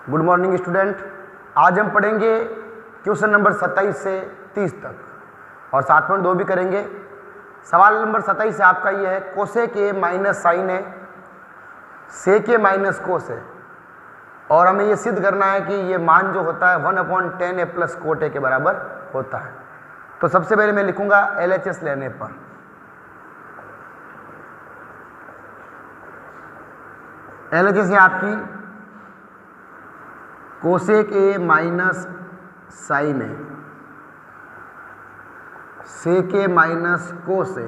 Good morning student. आज हम पढ़ेंगे क्वेश्चन नंबर 27 से 30 तक और 7.2 भी करेंगे। सवाल नंबर 27 से आपका ये है, कोसेक ए माइनस साइन है सेक ए माइनस कोस है और हमें ये सिद्ध करना है कि ये मान जो होता है 1/10 ए प्लस कोट ए के बराबर होता है। तो सबसे पहले मैं लिखूंगा LHS लेने पर। LHS है आपकी कोसेक ए माइनस साइन है सेक ए माइनस कोस है,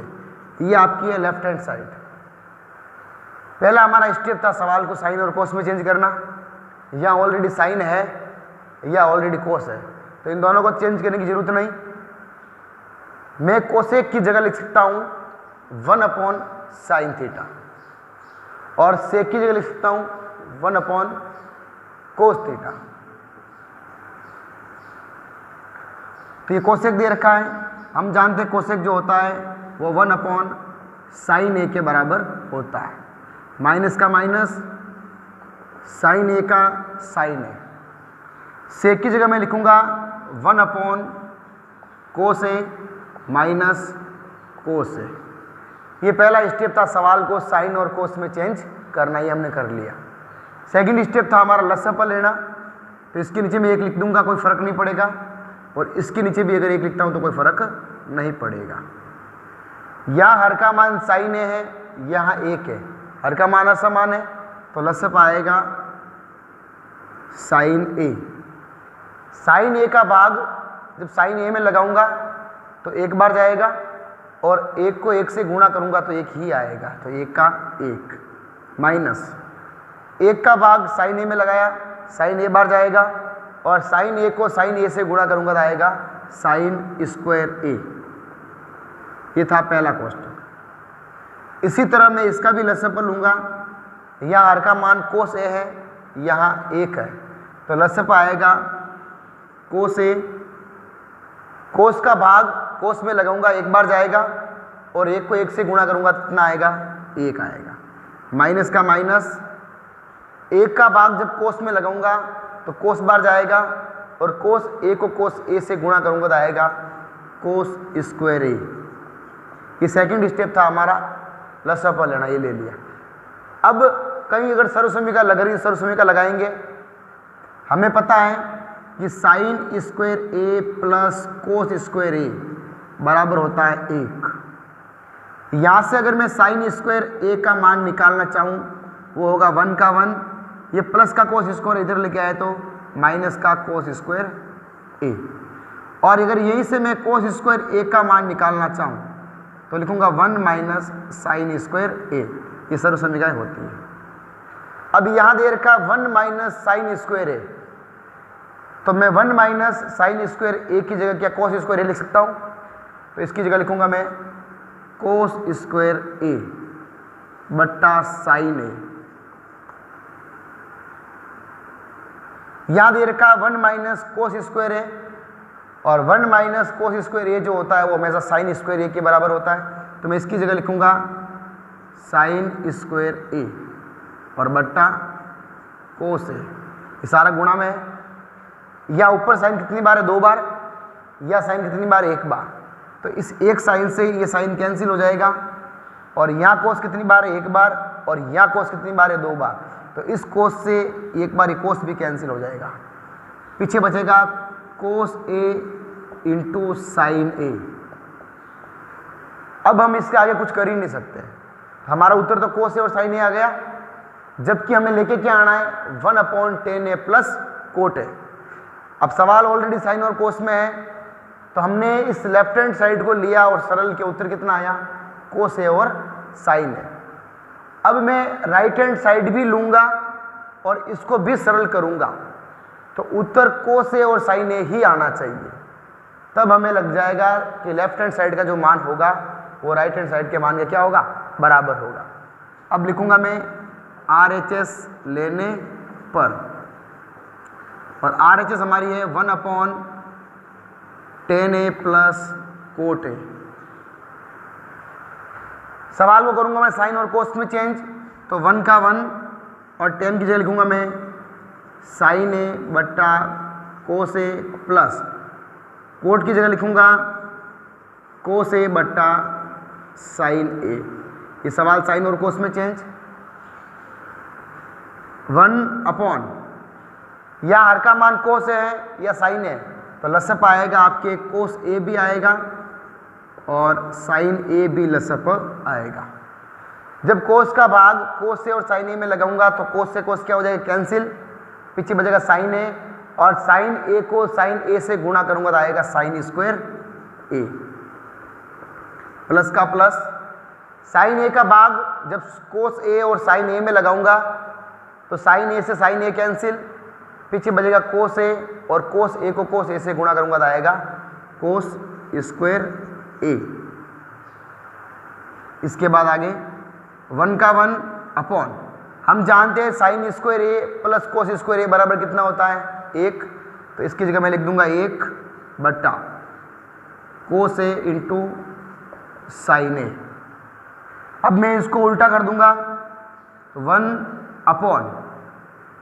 ये आपकी है लेफ्ट हैंड साइड। पहला हमारा स्टेप था सवाल को साइन और कोस में चेंज करना। यहाँ ऑलरेडी साइन है या ऑलरेडी कोस है, तो इन दोनों को चेंज करने की जरूरत नहीं। मैं कोसेक की जगह लिख सकता हूँ 1/sin थीटा और सेक की जगह लिख सकता हूँ 1/cos थीटा। तो ये कोसेक दे रखा है, हम जानते हैं कोसेक जो होता है वो 1/sin ए के बराबर होता है। माइनस का माइनस, साइन ए का साइन ए। सेक की जगह मैं लिखूंगा 1/cos ए माइनस कोस ए। ये पहला स्टेप था सवाल को साइन और कोस में चेंज करना, ये हमने कर लिया। सेकंड स्टेप था हमारा लसअप लेना। तो इसके नीचे मैं 1 लिख दूंगा, कोई फर्क नहीं पड़ेगा, और इसके नीचे भी अगर 1 लिखता हूं तो कोई फर्क नहीं पड़ेगा। यहाँ हर का मान साइन ए है, यहाँ 1 है, हर का मान असमान है, तो लसअप आएगा साइन ए। साइन ए का भाग जब साइन ए में लगाऊंगा तो 1 बार जाएगा और 1 को 1 से गुणा करूंगा तो 1 ही आएगा, तो 1 का 1 माइनस 1 का भाग साइन ए में लगाया, साइन ए बार जाएगा और साइन ए को साइन ए से गुणा करूंगा तो आएगा साइन स्क्वायर ए। ये था पहला क्वेश्चन। इसी तरह मैं इसका भी लसअप लूंगा। यहाँ हर का मान कोस ए है, यहाँ 1 है, तो लसअप आएगा कोस ए। कोस का भाग कोस में लगाऊंगा 1 बार जाएगा और 1 को 1 से गुणा करूंगा तो कितना आएगा, 1 आएगा। माइनस का माइनस, 1 का भाग जब कोस में लगाऊंगा तो कोस बार जाएगा और कोस ए को कोस ए से गुणा करूंगा तो आएगा कोस स्क्वायर ए। ये सेकंड स्टेप था हमारा लसअप लेना, ये ले लिया। अब कहीं अगर सर्वसमीका लग रही है, सर्वसमीका लगाएंगे। हमें पता है कि sine square A plus cos square ए बराबर होता है 1। यहाँ से अगर मैं साइन स्क्वायर ए का मान निकालना चाहूँ वो होगा 1 का 1, ये प्लस का कोस स्क्वायर इधर लेके आए तो माइनस का कोस स्क्वायर ए। और अगर यहीं से मैं कोस स्क्वायर ए का मान निकालना चाहूँ तो लिखूंगा 1 माइनस साइन स्क्वायर ए। ये सर्वसमीकाएं होती है। अब यहाँ दे रखा 1 माइनस साइन स्क्वायर ए, तो मैं 1 माइनस साइन स्क्वायर ए की जगह क्या कोस स्क्वायर ए लिख सकता हूँ, तो इसकी जगह लिखूंगा मैं कोस स्क्वायर ए बट्टा साइन ए। यहाँ दे रखा 1 माइनस कोस स्क्वायर ए और 1 माइनस कोस स्क्वायर ए जो होता है वो हमेशा साइन स्क्वायर ए के बराबर होता है, तो मैं इसकी जगह लिखूंगा साइन स्क्वायर ए और बट्टा कोस ए। ये सारा गुणा में है। या ऊपर साइन कितनी बार है, 2 बार, या साइन कितनी बार, 1 बार, तो इस एक साइन से ये साइन कैंसिल हो जाएगा। और यहाँ कोस कितनी बार है, 1 बार, और यहाँ कोस कितनी बार है, 2 बार, तो इस कोस से 1 बार ये कोस भी कैंसिल हो जाएगा। पीछे बचेगा कोस ए इंटू साइन ए। अब हम इसके आगे कुछ कर ही नहीं सकते, हमारा उत्तर तो कोस ए और साइन ए आ गया, जबकि हमें लेके क्या आना है 1/10 ए प्लस कोट ए। अब सवाल ऑलरेडी साइन और कोस में है, तो हमने इस लेफ्ट हैंड साइड को लिया और सरल के उत्तर कितना आया, कोस ए और साइन ए। अब मैं राइट हैंड साइड भी लूंगा और इसको भी सरल करूंगा, तो उत्तर कोस ए और साइन ए ही आना चाहिए। तब हमें लग जाएगा कि लेफ्ट हैंड साइड का जो मान होगा वो राइट हैंड साइड के मान का क्या होगा, बराबर होगा। अब लिखूंगा मैं RHS लेने पर, और RHS हमारी है 1/10 ए प्लस कोट ए। सवाल को करूंगा मैं साइन और कोस में चेंज, तो 1 का 1 और 10 की जगह लिखूंगा मैं साइन ए बट्टा कोस ए प्लस कोट की जगह लिखूंगा कोस ए बट्टा साइन ए। ये सवाल साइन और कोस में चेंज 1 अपॉन या हर का मान कोस है या साइन है तो लसअप आएगा आपके कोस ए भी आएगा और साइन ए भी लसअप आएगा। जब कोस का भाग कोस से और साइन ए में लगाऊंगा तो कोस से कोस क्या हो जाएगा कैंसिल, पीछे बचेगा साइन ए और साइन ए को साइन ए से गुणा करूंगा तो आएगा साइन स्क्वायर ए प्लस का प्लस साइन ए का भाग जब कोस ए और साइन ए में लगाऊंगा तो साइन ए से साइन ए कैंसिल, पीछे बचेगा कोस ए और कोस ए को कोस ए से गुणा करूंगा तो आएगा कोस स्क्वायर ए। इसके बाद आगे 1 का 1 अपॉन हम जानते हैं sine square A plus cos square ए बराबर कितना होता है 1, तो इसकी जगह मैं लिख दूंगा 1 बट्टा कोस ए इंटू साइन ए। अब मैं इसको उल्टा कर दूंगा 1 अपॉन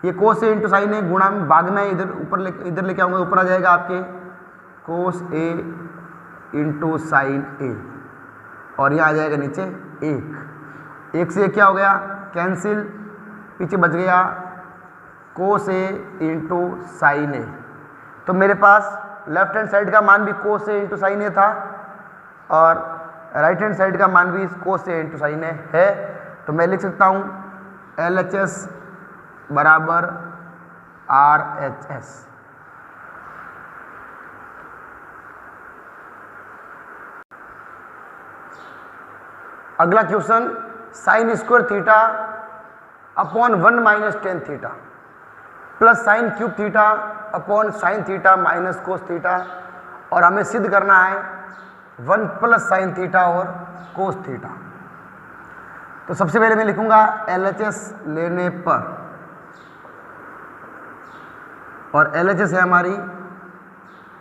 ये कोस ए इंटू साइन ए गुणा में भाग में इधर लेके आऊंगा, ऊपर आ जाएगा आपके कोस ए इंटू साइन ए और यहाँ आ जाएगा नीचे 1 से क्या हो गया कैंसिल, पीछे बच गया कोस ए इंटू साइन ए। तो मेरे पास लेफ्ट हैंड साइड का मान भी कोस ए इंटू साइन ए था और राइट हैंड साइड का मान भी कोस ए इंटू साइन ए है। तो मैं लिख सकता हूँ LHS बराबर RHS। अगला question sign square theta upon 1 minus ten theta plus sine cube theta upon sine theta minus cos theta और हमें सिद्ध करना है 1 प्लस साइन थीटा और कोस थीटा। तो सबसे पहले मैं लिखूंगा LHS लेने पर और LHS है हमारी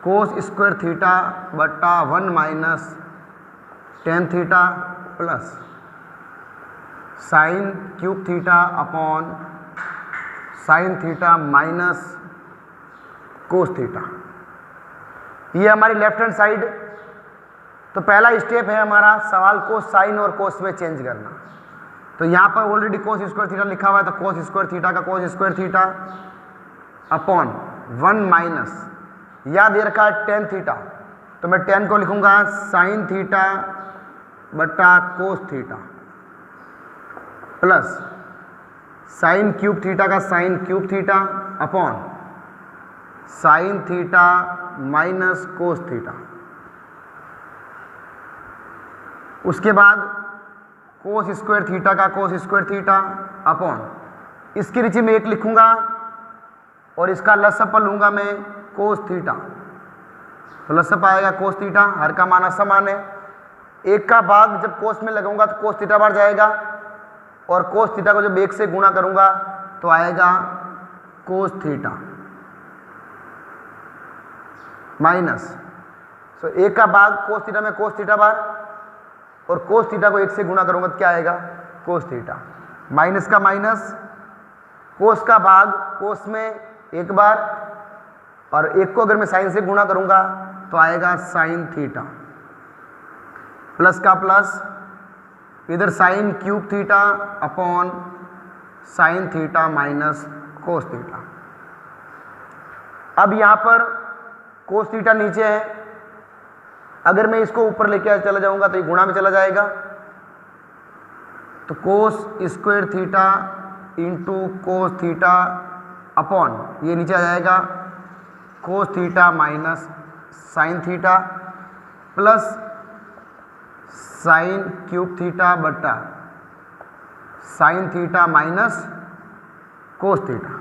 कोस स्क्वायर थीटा बट्टा 1 minus ten theta plus sine cube theta upon sine theta minus cos theta. ये हमारी लेफ्ट हैंड साइड। तो पहला स्टेप है हमारा सवाल को साइन और कोस में चेंज करना। तो यहाँ पर ऑलरेडी कोस स्क्वायर थीटा लिखा हुआ है तो कोस स्क्वायर थीटा का कोस स्क्वायर थीटा अपॉन 1 माइनस या दे रखा है टेन थीटा तो मैं टेन को लिखूंगा साइन थीटा बट्टा cos theta plus sine cube theta का sine cube theta upon sine theta minus cos theta. उसके बाद कोस स्क्वायर थीटा का कोस स्क्वायर थीटा अपॉन इसके नीचे में 1 लिखूंगा और इसका लसअप लूंगा मैं कोस थीटा तो लसअप आएगा कोस थीटा, हर का मान समान है। 1 का भाग जब कोस में लगाऊंगा तो कोस थीटा बढ़ जाएगा और कोस थीटा को जब 1 से गुणा करूंगा तो आएगा कोस थीटा माइनस 1 का भाग कोस थीटा में कोस थीटा बार और कोस थीटा को 1 से गुणा करूंगा तो क्या आएगा कोस थीटा माइनस का माइनस कोस का भाग कोस में 1 बार और 1 को अगर मैं साइन से गुणा करूंगा तो आएगा साइन थीटा प्लस का प्लस इधर sign cube theta upon sine theta minus cos theta. अब यहाँ पर कोस थीटा नीचे है, अगर मैं इसको ऊपर लेके चला जाऊंगा तो ये गुणा में चला जाएगा तो cos square theta into cos theta upon ये नीचे आ जाएगा cos theta minus sine theta plus sine cube theta बट्टा sine theta minus cos theta.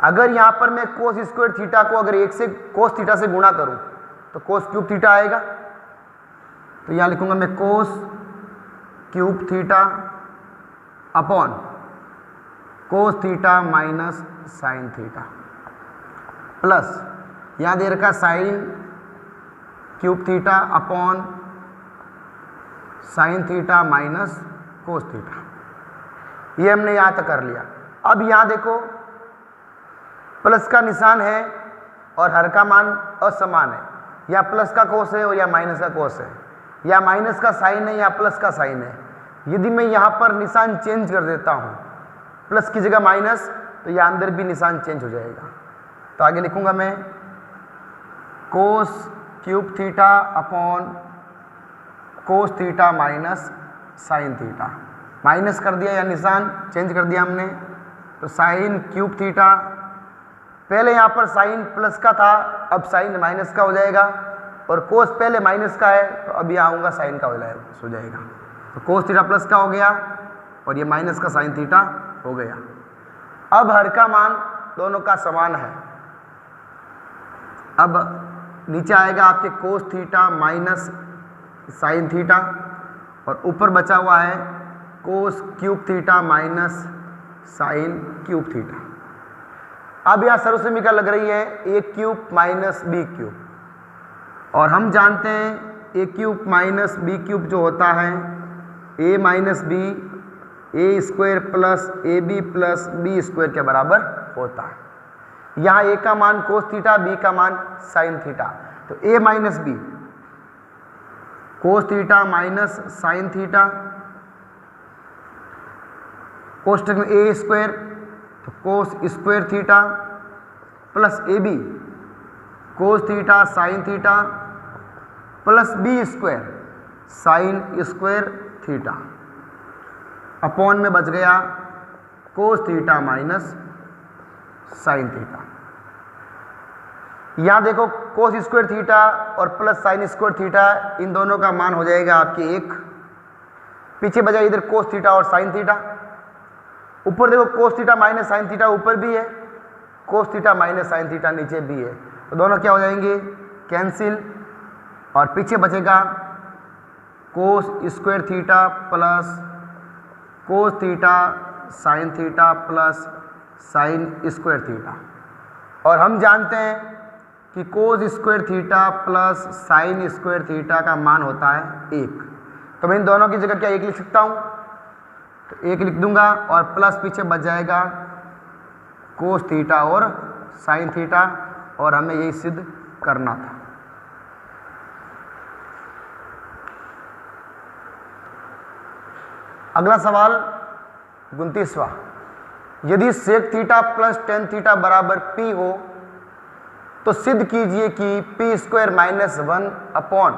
अगर यहाँ पर मैं कोस स्क्वायर थीटा को अगर 1 से कोस थीटा से गुणा करूँ तो कोस क्यूब थीटा आएगा तो यहाँ लिखूंगा मैं कोस क्यूब थीटा अपॉन कोस theta minus sine theta plus यहाँ दे रखा sign cube theta upon sine theta minus cos theta. ये हमने यहाँ तक कर लिया। अब यहाँ देखो प्लस का निशान है और हर का मान असमान है, या प्लस का कोस है और या माइनस का कोस है, या माइनस का साइन है या प्लस का साइन है। यदि मैं यहाँ पर निशान चेंज कर देता हूँ, प्लस की जगह माइनस, तो यहाँ अंदर भी निशान चेंज हो जाएगा। तो आगे लिखूंगा मैं कोस क्यूब थीटा अपॉन कोस theta minus sine theta. Minus कर दिया या निशान चेंज कर दिया हमने, तो साइन क्यूब थीटा, पहले यहाँ पर साइन प्लस का था, अब साइन माइनस का हो जाएगा, और कोस पहले माइनस का है तो अब यहाँ आऊँगा साइन का हो जाएगा। तो कोस थीटा प्लस का हो गया और ये माइनस का साइन थीटा हो गया। अब हर का मान दोनों का समान है। अब नीचे आएगा आपके cos theta minus sine theta, और ऊपर बचा हुआ है cos cube theta minus sine cube theta. अब यहाँ सर्व समीकरण लग रही है A cube minus B cube, और हम जानते हैं A cube minus B cube जो होता है A minus B A square plus A B plus B square के बराबर होता है। यहाँ ए का मान कोस थीटा, बी का मान साइन थीटा, तो A minus B cos theta minus sine theta, कोष्टक में ए स्क्वायर तो cos square theta plus A B cos theta sine theta plus B square sine square theta, upon में बच गया cos theta minus sine theta. यहाँ देखो cos square theta और plus sine square theta, इन दोनों का मान हो जाएगा आपके 1। पीछे बजाय इधर कोस थीटा और साइन थीटा, ऊपर देखो कोस थीटा माइनस साइन थीटा ऊपर भी है, कोस थीटा माइनस साइन थीटा नीचे भी है, तो दोनों क्या हो जाएंगे कैंसिल, और पीछे बचेगा कोस square theta plus cos theta sine theta plus sine square theta. और हम जानते हैं कि कोस square theta plus sine square theta का मान होता है 1, तो मैं इन दोनों की जगह क्या 1 लिख सकता हूँ, तो 1 लिख दूंगा, और प्लस पीछे बच जाएगा कोस थीटा और साइन थीटा, और हमें यही सिद्ध करना था। अगला सवाल 29वां, यदि sec theta plus tan theta बराबर पी हो तो सिद्ध कीजिए कि P square minus 1 upon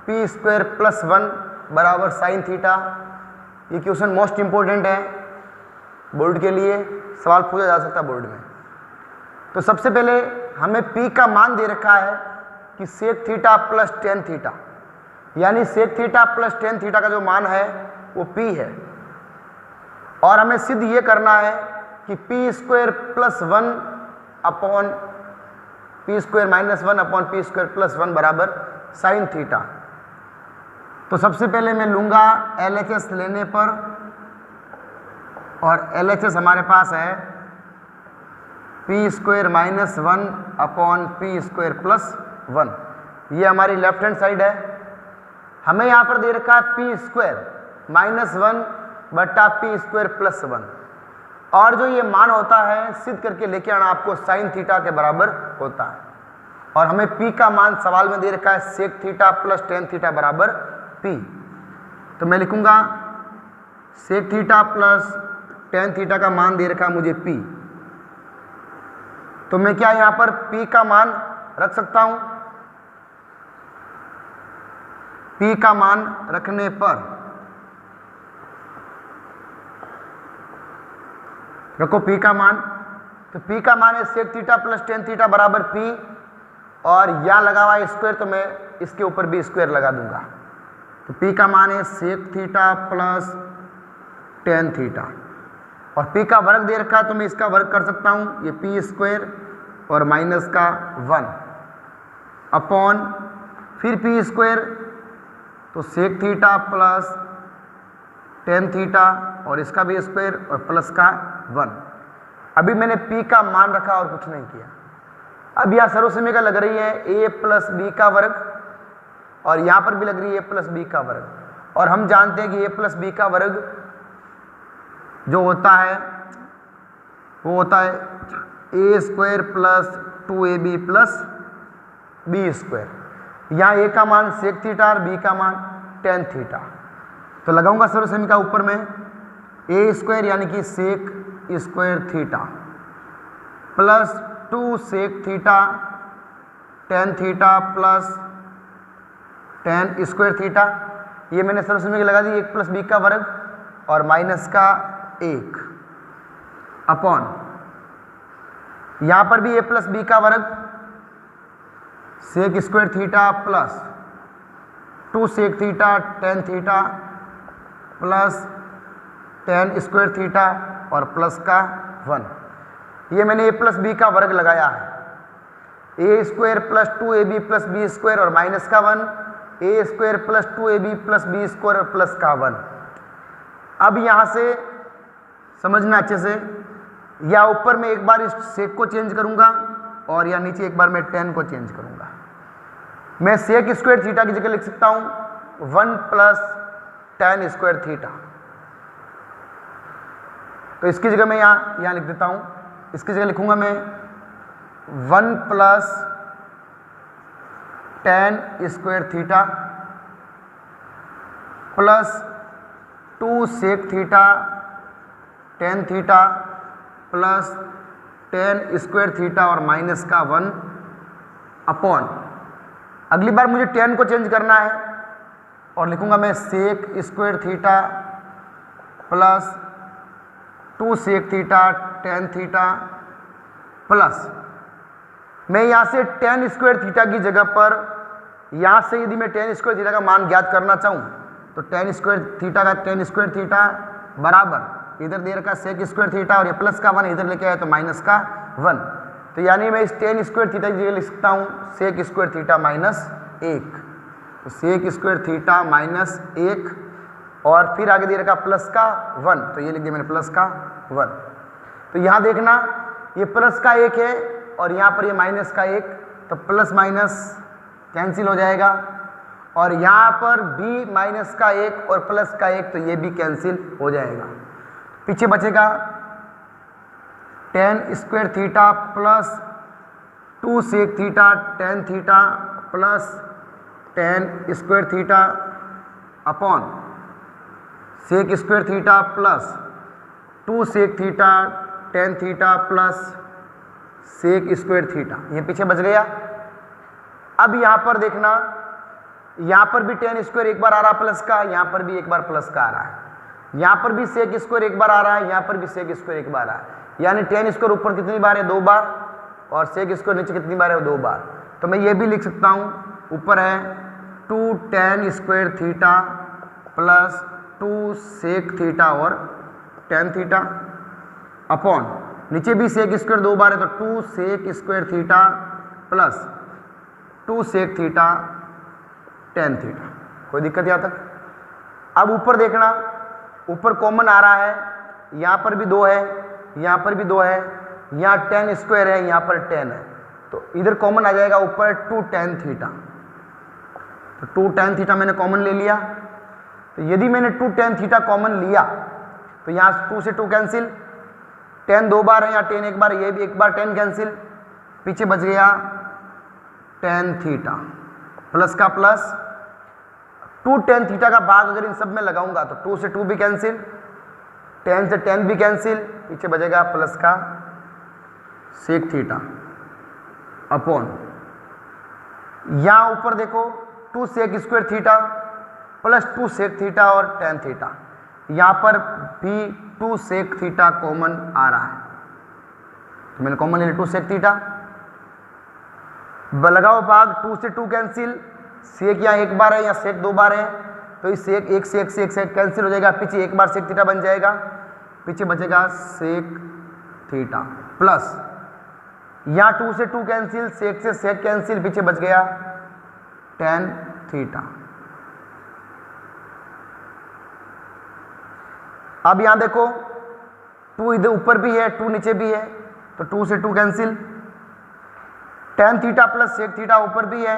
P square plus 1 बराबर साइन थीटा। ये क्वेश्चन मोस्ट इंपॉर्टेंट है, बोर्ड के लिए सवाल पूछा जा सकता है बोर्ड में। तो सबसे पहले हमें पी का मान दे रखा है कि sec theta plus tan theta, यानी sec theta plus tan theta का जो मान है वो पी है, और हमें सिद्ध ये करना है कि P square plus 1 upon P square minus 1 upon P square plus 1 बराबर साइन थीटा। तो सबसे पहले मैं लूँगा LHS लेने पर, और LHS हमारे पास है P square minus 1 upon P square plus 1, ये हमारी लेफ्ट हैंड साइड है। हमें यहाँ पर दे रखा है पी स्क्वायर माइनस 1 बटा पी स्क्वायर प्लस 1, और जो ये मान होता है सिद्ध करके लेके आना आपको साइन थीटा के बराबर होता है, और हमें पी का मान सवाल में दे रखा है sec theta plus tan theta बराबर पी। तो मैं लिखूंगा sec theta plus tan theta का मान दे रखा है मुझे पी, तो मैं क्या यहाँ पर पी का मान रख सकता हूँ। पी का मान रखने पर रखो पी का मान, तो पी का मान है sec theta plus tan theta बराबर पी, और यहाँ लगा हुआ है स्क्वायर, तो मैं इसके ऊपर भी स्क्वायर लगा दूंगा। तो पी का मान है sec theta plus tan theta, और पी का वर्ग दे रखा है तो मैं इसका वर्ग कर सकता हूँ, ये पी स्क्वायर और माइनस का 1 अपॉन फिर पी स्क्वायर, तो sec theta plus tan theta और इसका भी स्क्वायर और प्लस का 1। अभी मैंने पी का मान रखा और कुछ नहीं किया। अब यहाँ सर्व समीकरण लग रही है ए प्लस बी का वर्ग, और यहाँ पर भी लग रही है ए प्लस बी का वर्ग, और हम जानते हैं कि ए प्लस बी का वर्ग जो होता है वो होता है A square plus 2ab plus B square, यहाँ ए का मान सेक थीटा और बी का मान टेन थीटा। तो लगाऊंगा सर्व समीकरण ऊपर में ए स्क्वायर यानी कि sec square theta plus 2 sec theta tan theta plus tan square theta, ये मैंने सर्व समीकरण लगा दी, 1 प्लस बी का वर्ग और माइनस का 1 अपॉन, यहाँ पर भी ए प्लस बी का वर्ग sec square theta plus 2 sec theta tan theta plus tan square theta और प्लस का 1। ये मैंने ए प्लस बी का वर्ग लगाया है, A square plus 2ab plus B square और माइनस का 1, A square plus 2ab plus B square और प्लस का 1। अब यहाँ से समझना अच्छे से, या ऊपर में एक बार इस सेक को चेंज करूँगा और या नीचे एक बार मैं टेन को चेंज करूँगा। मैं सेक स्क्वायर थीटा की जगह लिख सकता हूँ 1 प्लस टेन स्क्वायर थीटा, तो इसकी जगह मैं यहाँ लिख देता हूँ, इसकी जगह लिखूँगा मैं 1 plus tan square theta plus 2 sec theta tan theta plus tan square theta और माइनस का 1 अपॉन, अगली बार मुझे टेन को चेंज करना है और लिखूंगा मैं sec square theta plus 2 sec theta tan theta plus, मैं यहाँ से टेन स्क्वायर थीटा की जगह पर, यहाँ से यदि मैं टेन स्क्वायर थीटा का मान ज्ञात करना चाहूँ तो टेन स्क्वायर थीटा का टेन स्क्वायर थीटा बराबर इधर दे रखा सेक स्क्वायर थीटा और ये प्लस का 1 इधर लेके आया तो माइनस का 1। तो यानी मैं इस टेन स्क्वायर थीटा की जगह लिख सकता हूँ सेक स्क्वायर थीटा माइनस 1, तो सेक स्क्वायर थीटा माइनस 1 और फिर आगे दे रखा प्लस का 1, तो ये लिख दिया मैंने प्लस का 1। तो यहाँ देखना ये प्लस का 1 है और यहाँ पर ये माइनस का 1, तो प्लस माइनस कैंसिल हो जाएगा और यहाँ पर भी माइनस का 1 और प्लस का 1, तो ये भी कैंसिल हो जाएगा। पीछे बचेगा tan square theta plus 2 sec theta tan theta plus tan square theta upon sec square theta plus 2 sec theta tan theta plus sec square theta, ये पीछे बच गया। अब यहाँ पर देखना, यहाँ पर भी टेन स्क्वायर एक बार आ रहा प्लस का, यहाँ पर भी एक बार प्लस का आ रहा है, यहाँ पर भी सेक स्क्वायर एक बार आ रहा है, यहाँ पर भी सेक स्क्वायर एक बार आ रहा है, यानी टेन स्क्वायर ऊपर कितनी बार है 2 बार और सेक स्क्वायर नीचे कितनी बार है 2 बार। तो मैं ये भी लिख सकता हूँ, ऊपर है 2 tan square theta plus 2 sec theta और टेन थीटा अपॉन, नीचे भी सेक स्क्वायर 2 बार है तो 2 sec square theta plus 2 sec theta tan theta. कोई दिक्कत यहाँ तक? अब ऊपर देखना, ऊपर कॉमन आ रहा है, यहाँ पर भी 2 है, यहाँ पर भी 2 है, यहाँ टेन स्क्वायर है, यहाँ पर 10 है, तो इधर कॉमन आ जाएगा ऊपर 2 टेन थीटा, तो 2 टेन थीटा मैंने कॉमन ले लिया। तो यदि मैंने 2 टेन थीटा कॉमन लिया तो यहाँ 2 से 2 कैंसिल, 10 2 बार है, यहाँ 10 एक बार, ये भी एक बार 10 कैंसिल, पीछे बच गया टेन थीटा प्लस का प्लस 2 टेन थीटा का भाग अगर इन सब में लगाऊंगा तो 2 से 2 भी कैंसिल, 10 से 10 भी कैंसिल, पीछे बचेगा प्लस का सेक थीटा अपॉन, यहाँ ऊपर देखो 2 sec square theta plus 2 sec theta और टेन थीटा, यहाँ पर भी 2 सेक थीटा कॉमन आ रहा है, तो मैंने कॉमन ले लिया 2 सेक थीटा, लगाओ भाग 2 से 2 कैंसिल, सेक यहाँ एक बार है, यहाँ सेक 2 बार है, तो इस सेक एक सेक से एक सेक कैंसिल हो जाएगा, पीछे एक बार सेक थीटा बन जाएगा, पीछे बचेगा सेक थीटा प्लस यहाँ 2 से 2 कैंसिल, सेक से सेक कैंसिल, पीछे बच गया टेन थीटा। अब यहाँ देखो 2 इधर ऊपर भी है, 2 नीचे भी है, तो 2 से 2 cancel, tan theta plus sec theta ऊपर भी है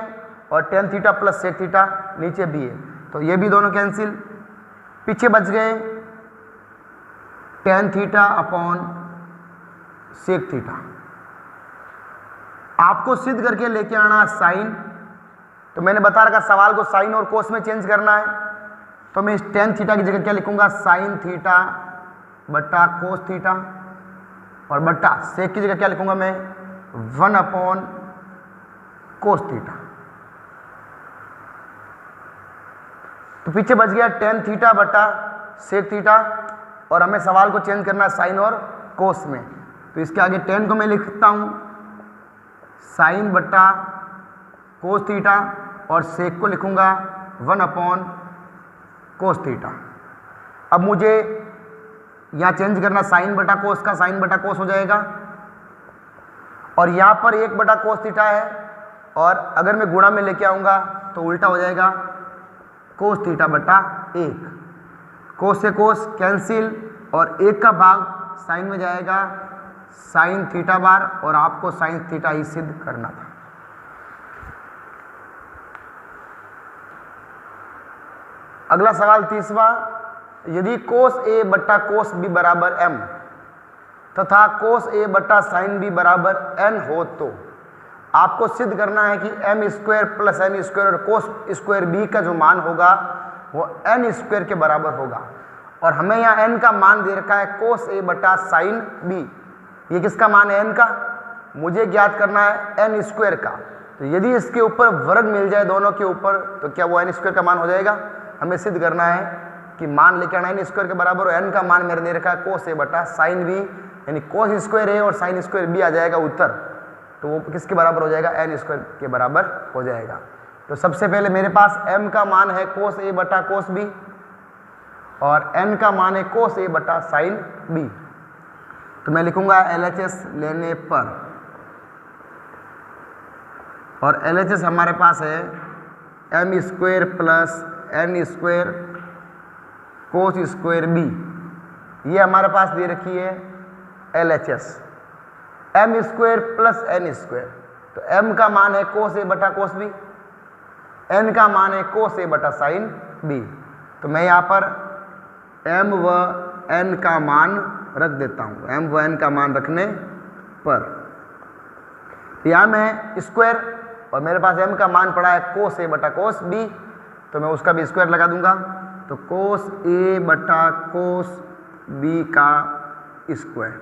और tan theta plus sec theta नीचे भी है, तो ये भी दोनों कैंसिल, पीछे बच गए tan theta upon sec theta, आपको सिद्ध करके लेके आना साइन। तो मैंने बता रखा सवाल को साइन और कोस में चेंज करना है, तो मैं इस टेन थीटा की जगह क्या लिखूंगा, साइन थीटा बट्टा कोस थीटा, और बट्टा सेक की जगह क्या लिखूंगा मैं, 1 कोस थीटा। तो पीछे बच गया टेन थीटा बट्टा सेक थीटा, और हमें सवाल को चेंज करना साइन और कोस में। तो इसके आगे टेन को मैं लिखता हूं साइन बट्टा कोस थीटा, और सेक को लिखूंगा 1 कोस थीटा। अब मुझे यहाँ चेंज करना साइन बटा कोस का, साइन बटा कोस हो जाएगा, और यहाँ पर 1 बटा कोस थीटा है, और अगर मैं गुणा में लेके आऊँगा तो उल्टा हो जाएगा कोस थीटा बटा 1। कोस से कोस कैंसिल, और 1 का भाग साइन में जाएगा साइन थीटा बार, और आपको साइन थीटा ही सिद्ध करना था। अगला सवाल तीसरा, यदि कोस ए बट्टा कोस बी बराबर m तथा कोस ए बट्टा साइन बी बराबर n हो, तो आपको सिद्ध करना है कि m square plus n square और कोस स्क्वायर बी का जो मान होगा वो n स्क्वायर के बराबर होगा। और हमें यहाँ n का मान दे रखा है कोस ए बट्टा साइन बी। ये किसका मान है, n का, मुझे ज्ञात करना है n स्क्वायर का। तो यदि इसके ऊपर वर्ग मिल जाए दोनों के ऊपर, तो क्या वो n स्क्वायर का मान हो जाएगा। हमें सिद्ध करना है कि मान लेके आना n स्क्वायर के बराबर, और n का मान मेरे दे रखा है कोस ए बटा साइन बी, यानी कोस स्क्वायर ए और साइन स्क्वायर बी आ जाएगा उत्तर। तो वो किसके बराबर हो जाएगा, n स्क्वायर के बराबर हो जाएगा। तो सबसे पहले मेरे पास m का मान है कोस ए बटा कोस बी, और n का मान है कोस ए बटा साइन बी। तो मैं लिखूंगा LHS लेने पर, और LHS हमारे पास है m square plus n square cos square B, ये हमारे पास दे रखी है LHS। m square plus n square, तो m का मान है कोस ए बटा कोस बी, n का मान है कोस ए बटा साइन बी। तो मैं यहाँ पर m व n का मान रख देता हूँ, m व n का मान रखने पर यहाँ मैं स्क्वायर, और मेरे पास m का मान पड़ा है कोस ए बटा कोस बी, तो मैं उसका भी स्क्वायर लगा दूंगा। तो कोस ए बटा कोस बी का square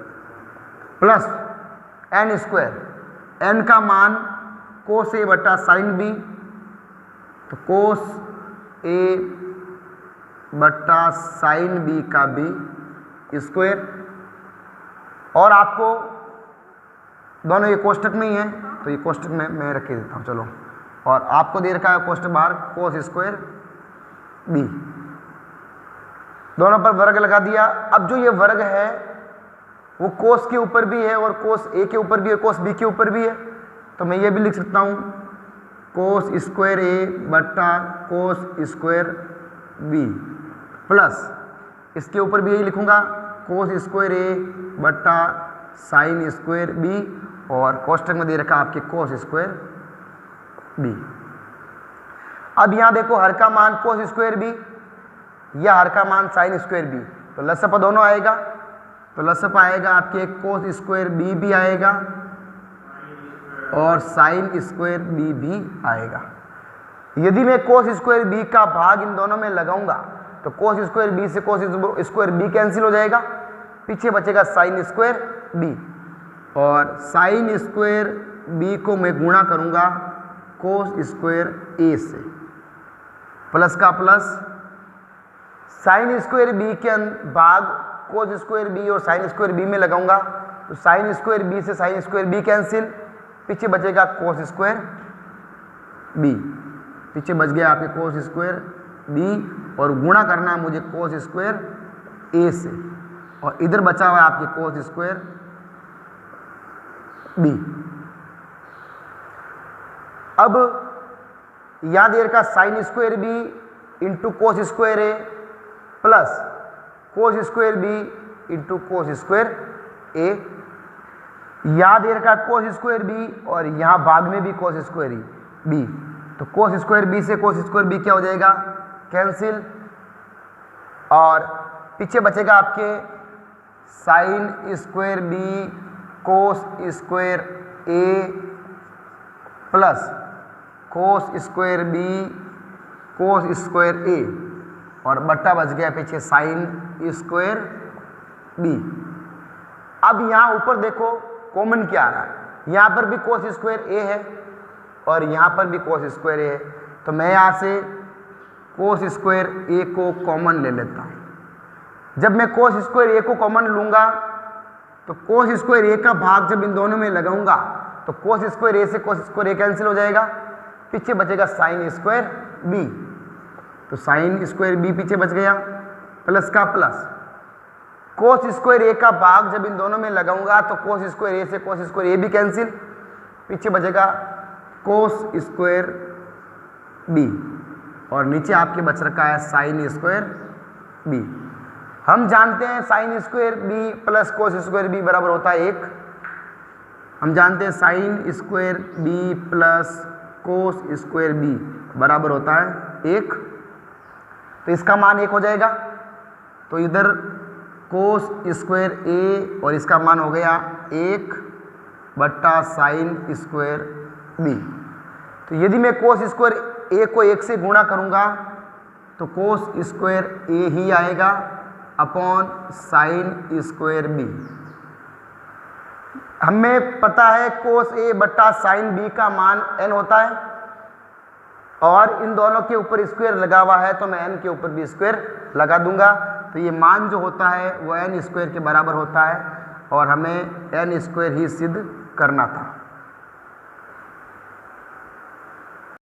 plus n square, n का मान कोस ए बटा साइन बी, तो कोस ए बटा साइन बी का भी स्क्वायर, और आपको दोनों ये कोष्टक में ही है, तो ये कोष्टक में मैं रख के देता हूँ। चलो, और आपको दे रखा है कोष्टक बाहर कोस स्क्वायर बी, दोनों पर वर्ग लगा दिया। अब जो ये वर्ग है वो कोस के ऊपर भी है, और कोस ए के ऊपर भी है, कोस बी के ऊपर भी है। तो मैं ये भी लिख सकता हूँ कोस स्क्वायर ए बट्टा कोस स्क्वायर बी, प्लस इसके ऊपर भी यही लिखूंगा कोस स्क्वायर ए बट्टा साइन स्क्वायर बी, और कोष्टक में दे रखा आपके कोस स्क्वायर बी। अब यहाँ देखो हर का मान कोस स्क्वायर बी या हर का मान साइन स्क्वायर बी, तो लसप दोनों आएगा। तो लसप आएगा आपके कोस स्क्वायर बी भी आएगा और साइन स्क्वायर बी भी आएगा। यदि मैं कोस स्क्वायर बी का भाग इन दोनों में लगाऊंगा तो कोस स्क्वायर बी से कोस स्क्वायर बी कैंसिल हो जाएगा, पीछे बचेगा साइन स्क्वायर बी, और साइन स्क्वायर बी को मैं गुणा करूंगा कोस स्क्वायर ए से, प्लस का प्लस साइन स्क्वायर बी के भाग कोस स्क्वायर बी और साइन स्क्वायर बी में लगाऊंगा, तो साइन स्क्वायर बी से साइन स्क्वायर बी कैंसिल, पीछे बचेगा कोस स्क्वायर बी, पीछे बच गया आपके कोस स्क्वायर बी, और गुणा करना है मुझे कोस स्क्वायर ए से, और इधर बचा हुआ है आपके कोस स्क्वायर बी। अब यहां देर का sine square B into cos square A plus cos square B into cos square A, यहां देर का कोस स्क्वायर बी और यहां भाग में भी कोस स्क्वायर बी, तो कोस स्क्वायर बी से कोस स्क्वायर बी क्या हो जाएगा, कैंसिल, और पीछे बचेगा आपके sine square B cos square A plus cos square B cos square A और बट्टा बच गया पीछे साइन स्क्वायर बी। अब यहाँ ऊपर देखो कॉमन क्या आ रहा है, यहाँ पर भी कोस स्क्वायर ए है और यहाँ पर भी कोस स्क्वायर ए है, तो मैं यहाँ से कोस स्क्वायर ए को कॉमन ले लेता हूँ। जब मैं कोस स्क्वायर ए को कॉमन लूँगा तो कोस स्क्वायर ए का भाग जब इन दोनों में लगाऊंगा तो कोस स्क्वायर ए से कोस स्क्वायर ए कैंसिल हो जाएगा, पीछे बचेगा साइन स्क्वायर बी। तो साइन स्क्वायर बी पीछे बच गया, प्लस का प्लस कोस स्क्वायर ए का भाग जब इन दोनों में लगाऊंगा तो कोस स्क्वायर ए से कोस स्क्वायर ए भी कैंसिल, पीछे बचेगा कोस स्क्वायर बी और नीचे आपके बच रखा है साइन स्क्वायर बी। हम जानते हैं sine square B plus cos square B बराबर होता है 1। हम जानते हैं sine square B plus cos square B बराबर होता है 1, तो इसका मान 1 हो जाएगा। तो इधर कोस स्क्वायर ए और इसका मान हो गया 1 बट्टा साइन स्क्वायर बी। तो यदि मैं कोस स्क्वायर ए को 1 से गुणा करूंगा तो कोस स्क्वायर ए ही आएगा अपॉन साइन स्क्वायर बी। हमें पता है कोस ए बट्टा साइन बी का मान n होता है और इन दोनों के ऊपर स्क्वायर लगा हुआ है तो मैं n के ऊपर भी स्क्वायर लगा दूंगा, तो ये मान जो होता है वो n स्क्वायर के बराबर होता है और हमें n स्क्वायर ही सिद्ध करना था।